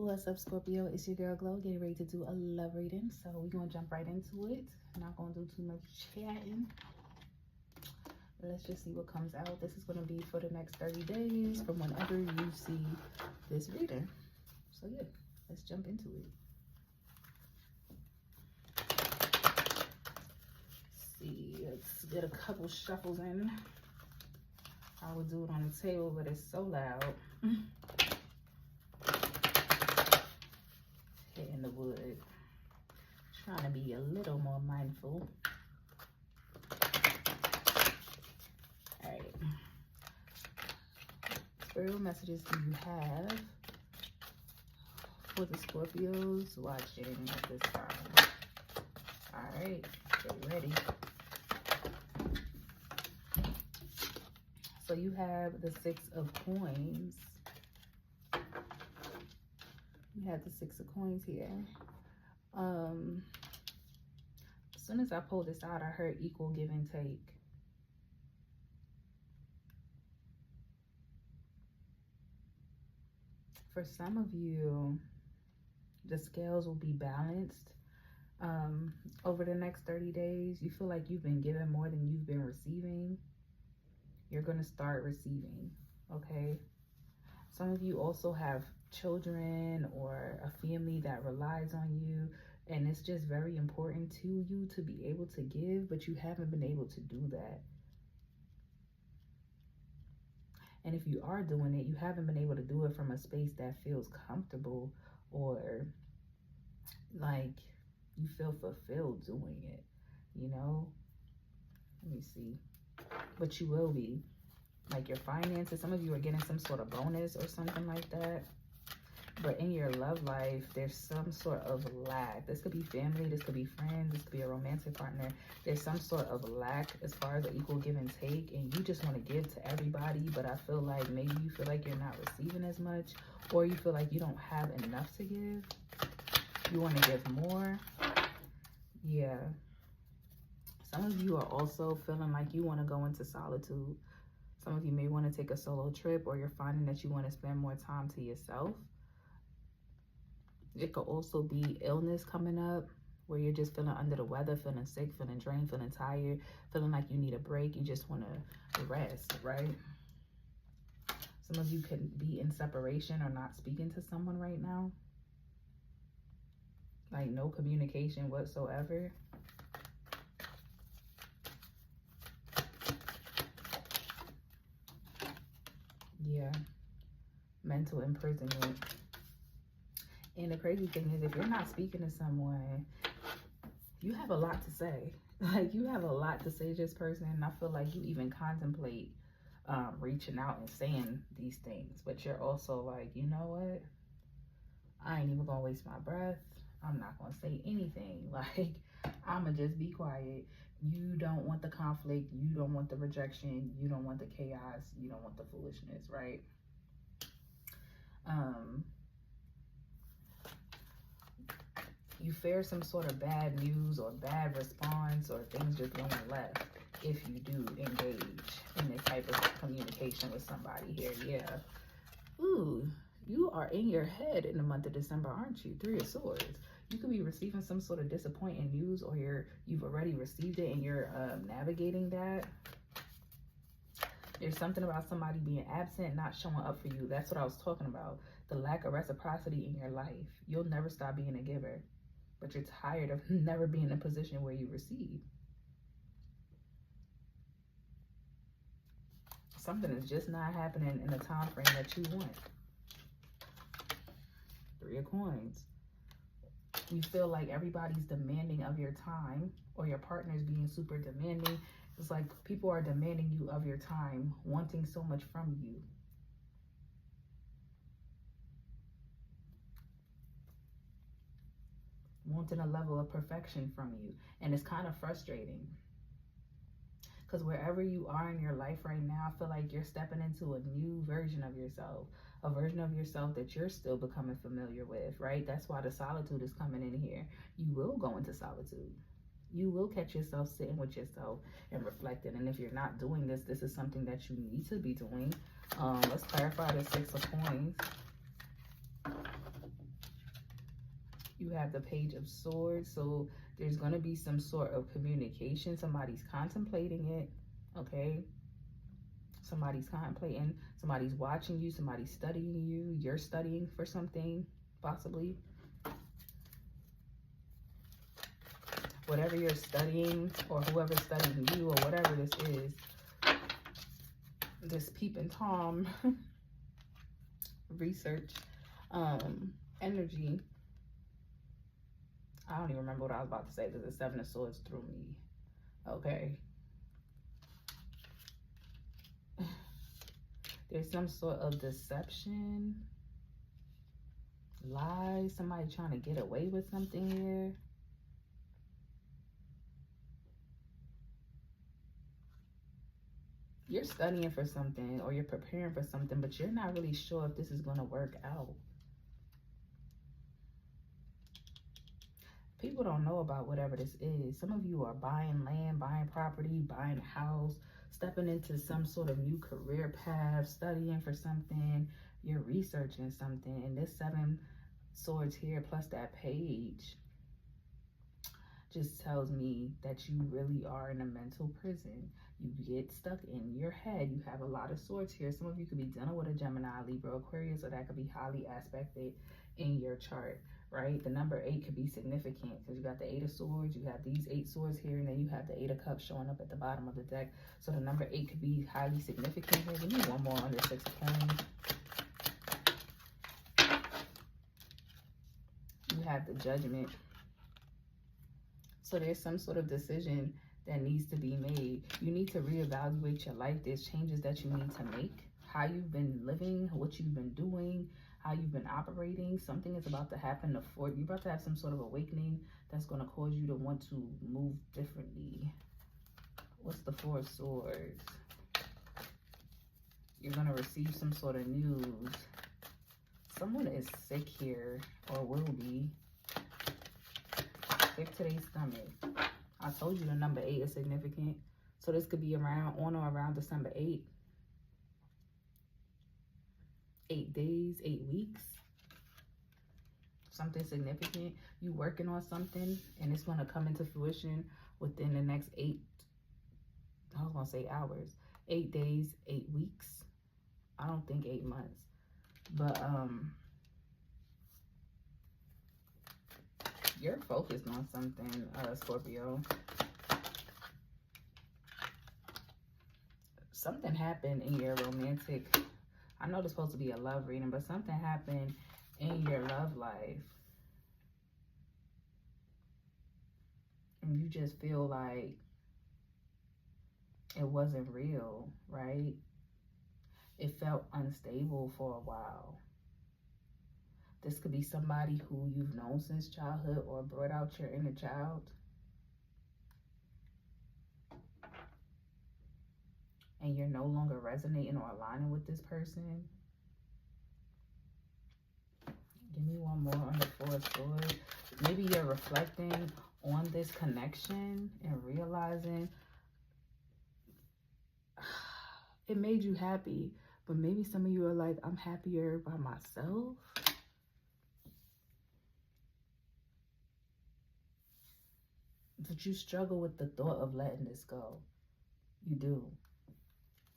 What's up, Scorpio? It's your girl Glow, getting ready to do a love reading. So we're gonna jump right into it. Not gonna do too much chatting. Let's just see what comes out. This is gonna be for the next 30 days from whenever you see this reading. So yeah, let's jump into it. Let's see, let's get a couple shuffles in. I would do it on the table, but it's so loud. Hitting the wood. Trying to be a little more mindful. Alright. What messages do you have for the Scorpios watching at this time? Alright, get ready. So you have the 6 of Coins. You have the 6 of Coins here. As soon as I pulled this out, I heard equal give and take. For some of you, the scales will be balanced over the next 30 days. You feel like you've been given more than you've been receiving. You're going to start receiving, okay? Some of you also have children or a family that relies on you, and it's just very important to you to be able to give, but you haven't been able to do that. And if you are doing it, you haven't been able to do it from a space that feels comfortable or like you feel fulfilled doing it, you know? Let me see. But you will be. Like your finances, some of you are getting some sort of bonus or something like that. But in your love life, there's some sort of lack. This could be family, this could be friends, this could be a romantic partner. There's some sort of lack as far as the equal give and take, and you just want to give to everybody, but I feel like maybe you feel like you're not receiving as much, or you feel like you don't have enough to give. You want to give more. Yeah. Some of you are also feeling like you want to go into solitude. Some of you may want to take a solo trip, or you're finding that you want to spend more time to yourself. It could also be illness coming up, where you're just feeling under the weather, feeling sick, feeling drained, feeling tired, feeling like you need a break. You just want to rest, right? Some of you could be in separation or not speaking to someone right now. Like no communication whatsoever. Yeah, mental imprisonment. And the crazy thing is, if you're not speaking to someone, you have a lot to say. Like, you have a lot to say to this person, and I feel like you even contemplate reaching out and saying these things. But you're also like, you know what? I ain't even gonna waste my breath. I'm not gonna say anything. Like, I'ma just be quiet. You don't want the conflict. You don't want the rejection. You don't want the chaos. You don't want the foolishness, right? You fear some sort of bad news or bad response, or things just going left if you do engage in this type of communication with somebody here. Yeah. Ooh, you are in your head in the month of December, aren't you? 3 of Swords. You could be receiving some sort of disappointing news, or you've already received it and you're navigating that. There's something about somebody being absent, not showing up for you. That's what I was talking about. The lack of reciprocity in your life. You'll never stop being a giver, but you're tired of never being in a position where you receive. Something is just not happening in the time frame that you want. 3 of Coins. You feel like everybody's demanding of your time, or your partner's being super demanding. It's like people are demanding you of your time, wanting so much from you. Wanting a level of perfection from you. And it's kind of frustrating. Because wherever you are in your life right now, I feel like you're stepping into a new version of yourself. A version of yourself that you're still becoming familiar with, right? That's why the solitude is coming in here. You will go into solitude. You will catch yourself sitting with yourself and reflecting. And if you're not doing this, this is something that you need to be doing. Let's clarify the 6 of Coins. You have the Page of Swords. So there's going to be some sort of communication. Somebody's contemplating it. Okay. Somebody's contemplating. Somebody's watching you. Somebody's studying you. You're studying for something, possibly. Whatever you're studying, or whoever's studying you, or whatever this is, this peeping Tom research energy. I don't even remember what I was about to say because the Seven of Swords threw me. Okay. There's some sort of deception, lies, somebody trying to get away with something here. You're studying for something, or you're preparing for something, but you're not really sure if this is going to work out. People don't know about whatever this is. Some of you are buying land, buying property, buying a house, stepping into some sort of new career path, studying for something. You're researching something. And this Seven Swords here plus that Page just tells me that you really are in a mental prison. You get stuck in your head. You have a lot of swords here. Some of you could be dealing with a Gemini, Libra, Aquarius, or that could be highly aspected in your chart, right? The number 8 could be significant because you got the 8 of Swords, you have these 8 swords here, and then you have the 8 of Cups showing up at the bottom of the deck. So the number 8 could be highly significant here. Give me one more on the 6 of Coins. You have the Judgment. So there's some sort of decision that needs to be made. You need to reevaluate your life. There's changes that you need to make. How you've been living, what you've been doing, how you've been operating. Something is about to happen. You're about to have some sort of awakening that's going to cause you to want to move differently. What's the 4 of Swords? You're going to receive some sort of news. Someone is sick here, or will be. Sick to their stomach. I told you the number 8 is significant. So this could be around, on or around December 8th. 8 days, 8 weeks. Something significant. You working on something and it's going to come into fruition within the next 8, I was going to say hours. 8 days, 8 weeks. I don't think 8 months. But, you're focused on something, Scorpio. Something happened in your romantic, I know this is supposed to be a love reading, but something happened in your love life. And you just feel like it wasn't real, right? It felt unstable for a while. This could be somebody who you've known since childhood or brought out your inner child. And you're no longer resonating or aligning with this person. Give me one more on the 4 of Swords. Maybe you're reflecting on this connection and realizing it made you happy. But maybe some of you are like, I'm happier by myself. But you struggle with the thought of letting this go. You do.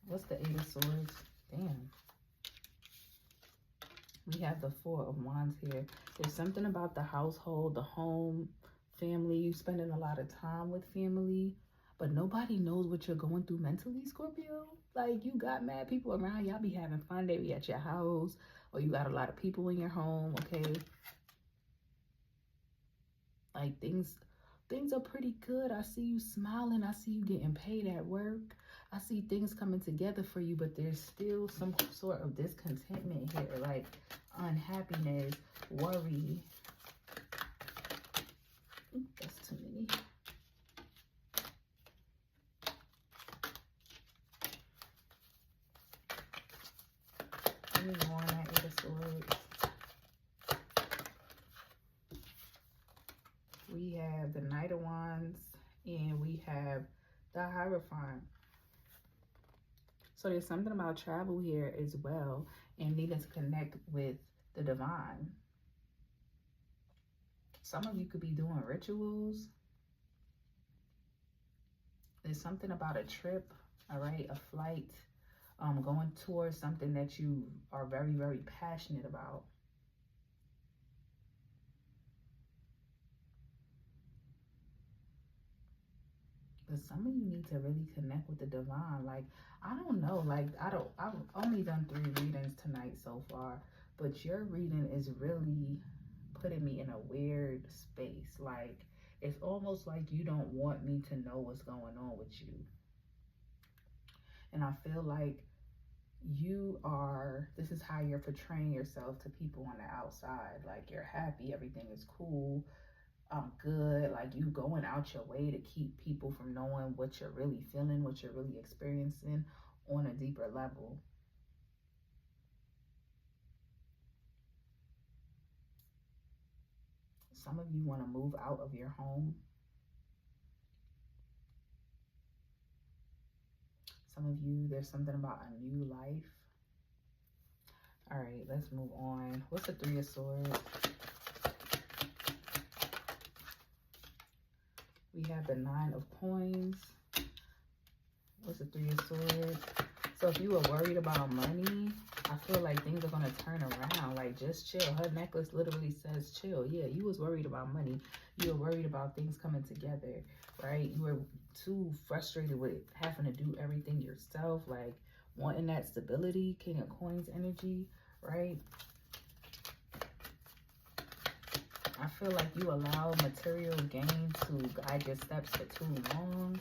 What's the 8 of Swords? Damn. We have the 4 of Wands here. There's something about the household, the home, family. You spending a lot of time with family. But nobody knows what you're going through mentally, Scorpio. Like, you got mad people around. Y'all be having fun. They be at your house. Or you got a lot of people in your home, okay? Like, things are pretty good. I see you smiling. I see you getting paid at work. I see things coming together for you, but there's still some sort of discontentment here, like unhappiness, worry. Ooh, that's too many. Give me more on that 8 of Swords. We have the Knight of Wands, and we have the Hierophant. So there's something about travel here as well, and needing to connect with the divine. Some of you could be doing rituals. There's something about a trip, all right, a flight, going towards something that you are very, very passionate about. But some of you need to really connect with the divine. Like, I don't know, like, I've only done 3 readings tonight so far, but your reading is really putting me in a weird space. Like, it's almost like you don't want me to know what's going on with you. And I feel like this is how you're portraying yourself to people on the outside. Like, you're happy, everything is cool, good. Like, you going out your way to keep people from knowing what you're really feeling, what you're really experiencing on a deeper level. Some of you want to move out of your home. Some of you, there's something about a new life. All right, let's move on. What's the 3 of Swords? We have the 9 of Coins. What's the 3 of Swords? So if you were worried about money, I feel like things are going to turn around. Like, just chill. Her necklace literally says chill. Yeah, you was worried about money. You were worried about things coming together, right? You were too frustrated with having to do everything yourself, like wanting that stability. King of Coins energy, right? I feel like you allow material gain to guide your steps for too long.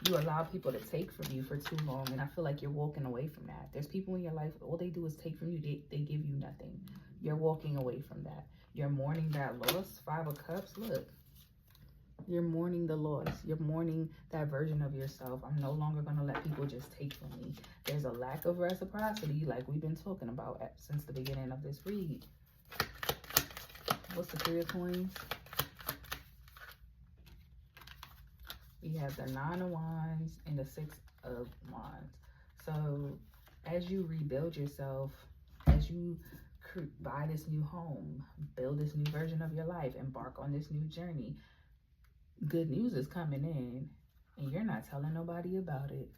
You allow people to take from you for too long, and I feel like you're walking away from that. There's people in your life, all they do is take from you. They give you nothing. You're walking away from that. You're mourning that loss. 5 of Cups, look. You're mourning the loss. You're mourning that version of yourself. I'm no longer going to let people just take from me. There's a lack of reciprocity, like we've been talking about since the beginning of this read. What's the 3 of Coins? We have the 9 of Wands and the 6 of Wands. So as you rebuild yourself, as you buy this new home, build this new version of your life, embark on this new journey, good news is coming in, and you're not telling nobody about it.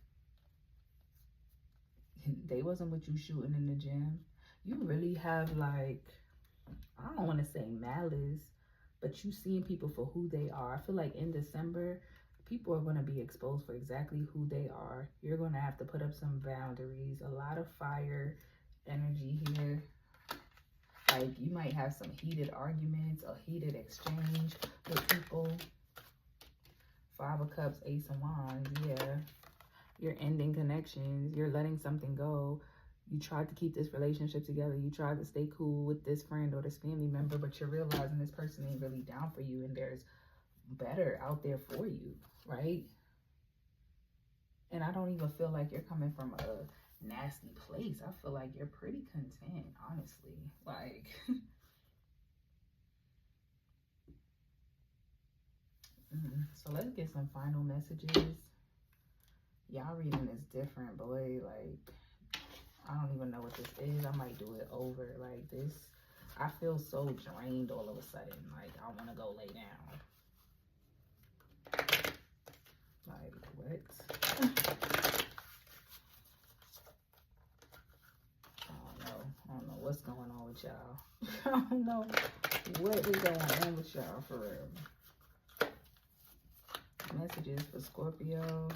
They wasn't with you shooting in the gym. You really have, like, I don't want to say malice, but you seeing people for who they are. I feel like in December, people are going to be exposed for exactly who they are. You're going to have to put up some boundaries. A lot of fire energy here. Like, you might have some heated arguments, a heated exchange with people. 5 of Cups, Ace of Wands, yeah. You're ending connections. You're letting something go. You tried to keep this relationship together. You tried to stay cool with this friend or this family member, but you're realizing this person ain't really down for you, and there's better out there for you, right? And I don't even feel like you're coming from a nasty place. I feel like you're pretty content, honestly. Like, so let's get some final messages. Y'all reading is different, boy. Like, I don't even know what this is. I might do it over. Like, this, I feel so drained all of a sudden. Like, I want to go lay down. Like, what? I don't know what's going on with y'all. I don't know what is going on with y'all, for real. Messages for Scorpio.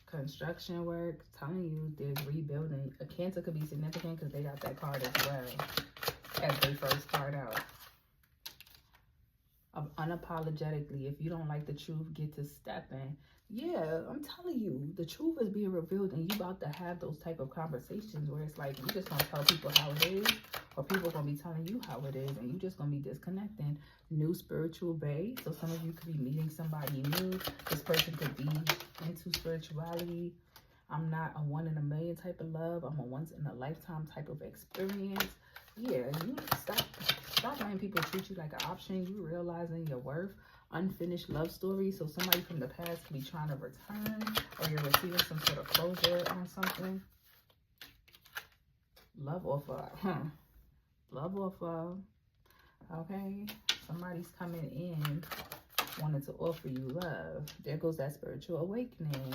Construction work. Telling you there's rebuilding. A Cancer could be significant because they got that card as well as they first card out. Unapologetically, if you don't like the truth, get to stepping. Yeah, I'm telling you, the truth is being revealed, and you about to have those type of conversations where it's like you just gonna tell people how it is, or people gonna be telling you how it is, and you just gonna be disconnecting. New spiritual bae. So some of you could be meeting somebody new. This person could be into spirituality. I'm not a 1 in a million type of love. I'm a once in a lifetime type of experience. Yeah, you stop letting people treat you like an option. You realizing your worth. Unfinished love story. So somebody from the past could be trying to return, or you're receiving some sort of closure on something. Love offer. Love offer. Okay. Somebody's coming in wanting to offer you love. There goes that spiritual awakening.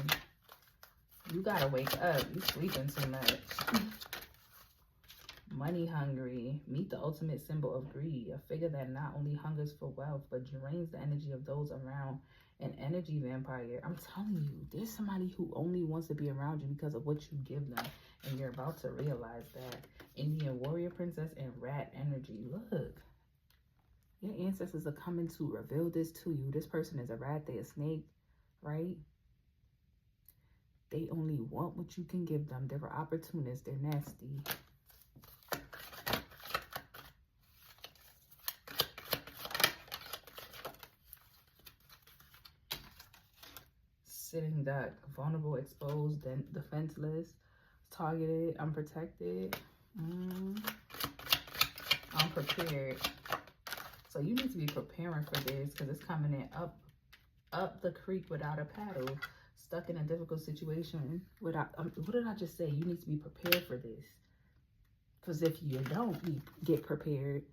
You gotta wake up. You sleeping too much. Money hungry. Meet the ultimate symbol of greed. A figure that not only hungers for wealth, but drains the energy of those around. An energy vampire. I'm telling you, there's somebody who only wants to be around you because of what you give them. And you're about to realize that. Indian warrior princess and rat energy. Look. Your ancestors are coming to reveal this to you. This person is a rat. They're a snake, right? They only want what you can give them. They're opportunists. They're nasty. Sitting duck, vulnerable, exposed, then defenseless, targeted, unprotected, unprepared. So you need to be preparing for this because it's coming in up the creek without a paddle, stuck in a difficult situation without. What did I just say? You need to be prepared for this because if you don't get prepared,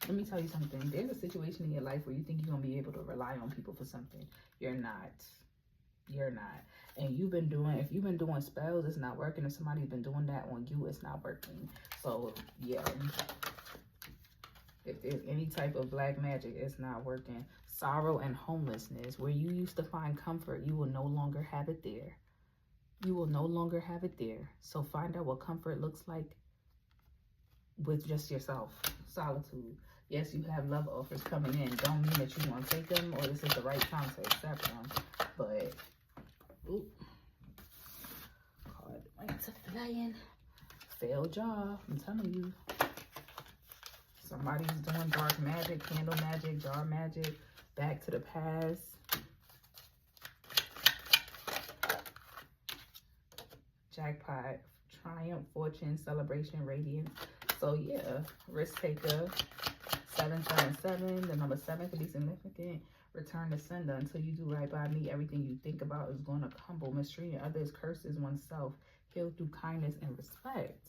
let me tell you something. There's a situation in your life where you think you're gonna be able to rely on people for something. You're not. You're not. And if you've been doing spells, it's not working. If somebody's been doing that on you, it's not working. So yeah, if there's any type of black magic, it's not working. Sorrow and homelessness, where you used to find comfort, you will no longer have it there. You will no longer have it there. So find out what comfort looks like with just yourself. Solitude. Yes, you have love offers coming in. Don't mean that you want to take them or this is the right time to accept them. But ooh, card went to flying. Failed job. I'm telling you. Somebody's doing dark magic, candle magic, jar magic, back to the past. Jackpot, triumph, fortune, celebration, radiance. So yeah, risk taker. 777. The number 7 could be significant. Return to sender. Until you do right by me, everything you think about is going to crumble. Mistreating others, curses oneself. Heal through kindness and respect.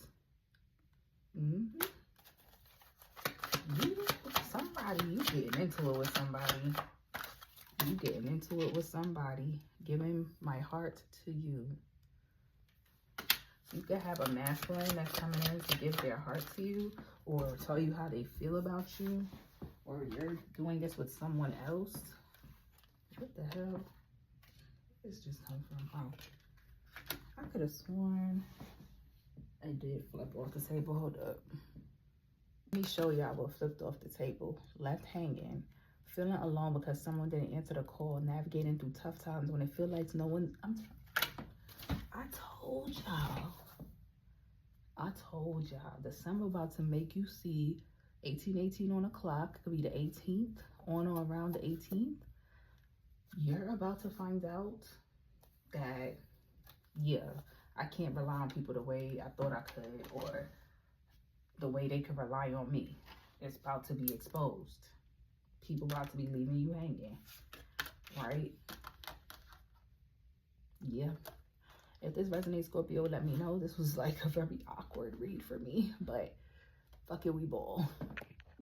You getting into it with somebody. You getting into it with somebody. Giving my heart to you. You could have a masculine that's coming in to give their heart to you or tell you how they feel about you, or you're doing this with someone else. What the hell? Where this just come from? Oh, I could have sworn I did flip off the table. Hold up. Let me show y'all what flipped off the table. Left hanging. Feeling alone because someone didn't answer the call. Navigating through tough times when it feels like no one... I told y'all. December about to make you see 1818 on the clock. It could be the 18th, on or around the 18th. You're about to find out that, yeah, I can't rely on people the way I thought I could, or the way they could rely on me. It's about to be exposed. People about to be leaving you hanging, right? Yeah. If this resonates, Scorpio, let me know. This was like a very awkward read for me, but fuck it, we ball.